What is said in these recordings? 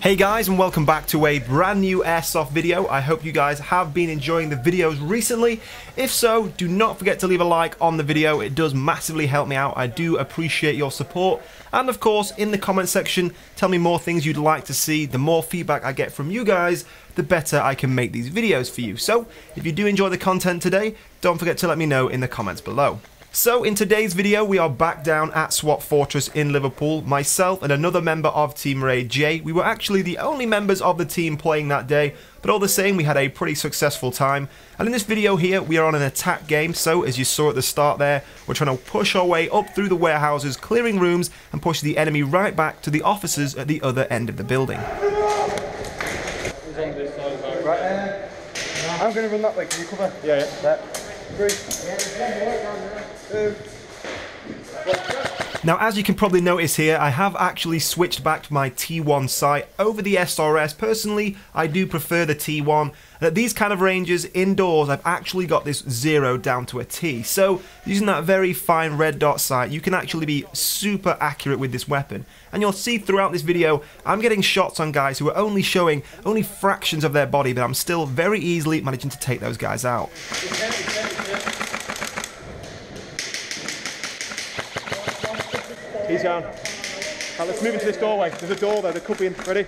Hey guys, and welcome back to a brand new Airsoft video. I hope you guys have been enjoying the videos recently. If so, do not forget to leave a like on the video. It does massively help me out. I do appreciate your support. And of course, in the comment section, tell me more things you'd like to see. The more feedback I get from you guys, the better I can make these videos for you. So, if you do enjoy the content today, don't forget to let me know in the comments below. So in today's video we are back down at SWAT Fortress in Liverpool. Myself and another member of Team Raid, Jay. We were actually the only members of the team playing that day, but all the same we had a pretty successful time. And in this video here we are on an attack game, so as you saw at the start there, we're trying to push our way up through the warehouses, clearing rooms and push the enemy right back to the officers at the other end of the building. I'm going to run that way, can you cover? Yeah. Now, as you can probably notice here, I have actually switched back to my T1 sight over the SRS. Personally, I do prefer the T1. And at these kind of ranges, indoors, I've actually got this 0 down to a T. So, using that very fine red dot sight, you can actually be super accurate with this weapon. And you'll see throughout this video, I'm getting shots on guys who are only showing only fractions of their body, but I'm still very easily managing to take those guys out. He's gone. Right, let's move into this doorway. There's a door there, there could be in. Ready?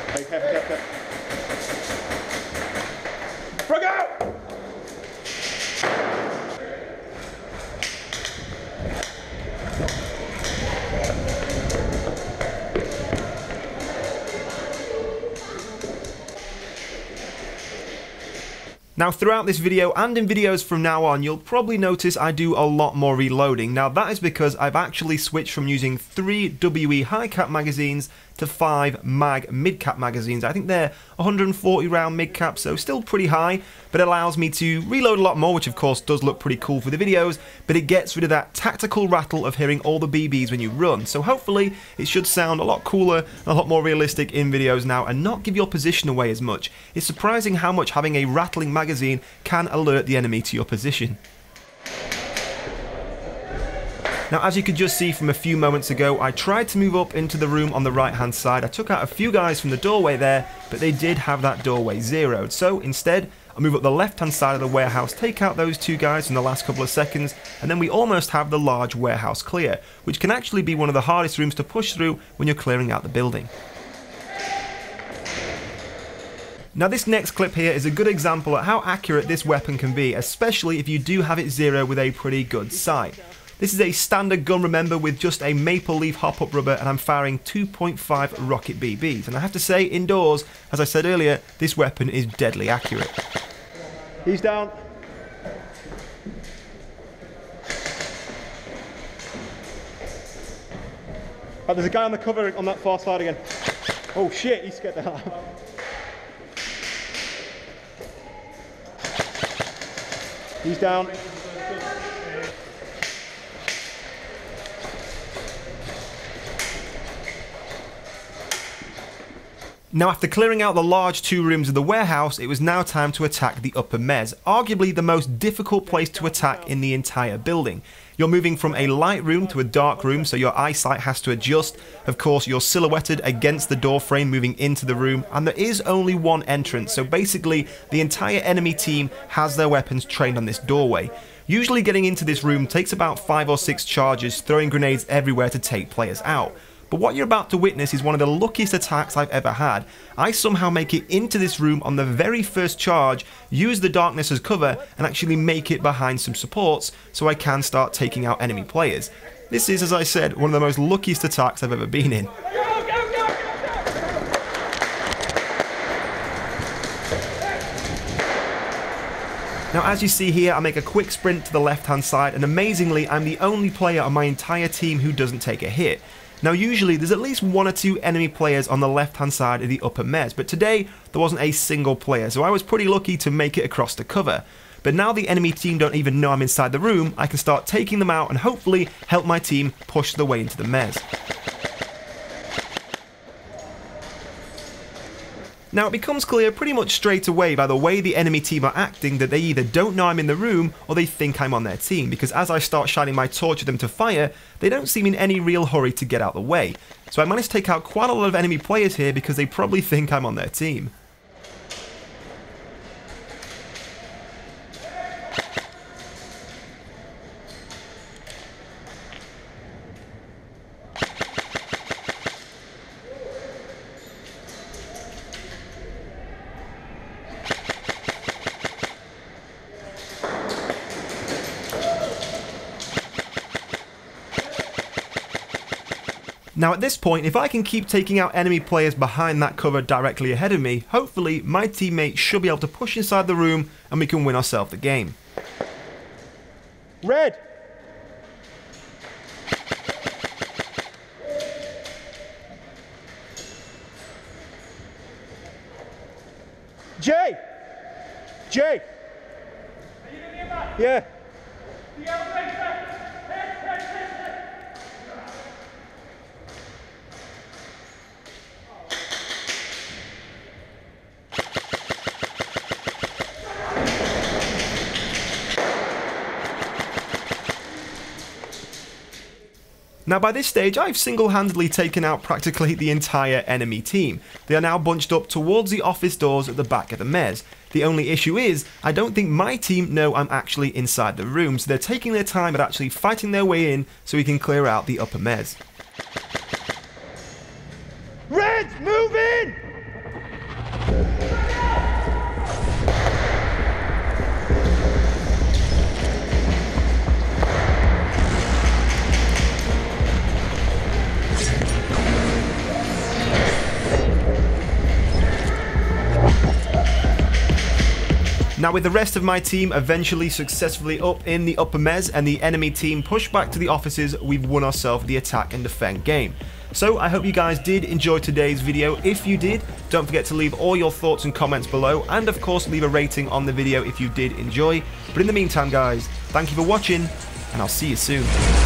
Hey, careful. Frog out! Now throughout this video and in videos from now on, you'll probably notice I do a lot more reloading. Now that is because I've actually switched from using 3 WE high cap magazines to 5 mag mid cap magazines. I think they're 140 round mid cap, so still pretty high, but it allows me to reload a lot more, which of course does look pretty cool for the videos, but it gets rid of that tactical rattle of hearing all the BBs when you run. So hopefully it should sound a lot cooler and a lot more realistic in videos now and not give your position away as much. It's surprising how much having a rattling magazine can alert the enemy to your position. Now, as you could just see from a few moments ago, I tried to move up into the room on the right hand side. I took out a few guys from the doorway there, but they did have that doorway zeroed. So instead, I move up the left hand side of the warehouse, take out those 2 guys in the last couple of seconds, and then we almost have the large warehouse clear, which can actually be one of the hardest rooms to push through when you're clearing out the building. Now this next clip here is a good example of how accurate this weapon can be, especially if you do have it zero with a pretty good sight. This is a standard gun, remember, with just a maple leaf hop-up rubber, and I'm firing 2.5 rocket BBs. And I have to say, indoors, as I said earlier, this weapon is deadly accurate. He's down. Oh, there's a guy on the cover on that far side again. Oh shit, he's scared the hell out. He's down. Now after clearing out the large 2 rooms of the warehouse, it was now time to attack the upper mez, arguably the most difficult place to attack in the entire building. You're moving from a light room to a dark room, so your eyesight has to adjust. Of course, you're silhouetted against the door frame moving into the room, and there is only one entrance, so basically the entire enemy team has their weapons trained on this doorway. Usually getting into this room takes about 5 or 6 charges, throwing grenades everywhere to take players out. But what you're about to witness is one of the luckiest attacks I've ever had. I somehow make it into this room on the very first charge, use the darkness as cover, and actually make it behind some supports so I can start taking out enemy players. This is, as I said, one of the most luckiest attacks I've ever been in. Now as you see here, I make a quick sprint to the left hand side, and amazingly I'm the only player on my entire team who doesn't take a hit. Now usually there's at least 1 or 2 enemy players on the left hand side of the upper mez, but today there wasn't a single player, so I was pretty lucky to make it across the cover. But now the enemy team don't even know I'm inside the room, I can start taking them out and hopefully help my team push their way into the mez. Now it becomes clear pretty much straight away by the way the enemy team are acting that they either don't know I'm in the room or they think I'm on their team, because as I start shining my torch at them to fire, they don't seem in any real hurry to get out of the way. So I managed to take out quite a lot of enemy players here because they probably think I'm on their team. Now at this point, if I can keep taking out enemy players behind that cover directly ahead of me, hopefully my teammate should be able to push inside the room and we can win ourselves the game. Red! Jay! Jay! Yeah. Now by this stage, I've single-handedly taken out practically the entire enemy team. They are now bunched up towards the office doors at the back of the mez. The only issue is, I don't think my team know I'm actually inside the room, so they're taking their time at actually fighting their way in so we can clear out the upper mez. Reds, move in! Now with the rest of my team eventually successfully up in the upper mez and the enemy team pushed back to the offices, we've won ourselves the attack and defend game. So I hope you guys did enjoy today's video. If you did, don't forget to leave all your thoughts and comments below, and of course leave a rating on the video if you did enjoy. But in the meantime guys, thank you for watching, and I'll see you soon.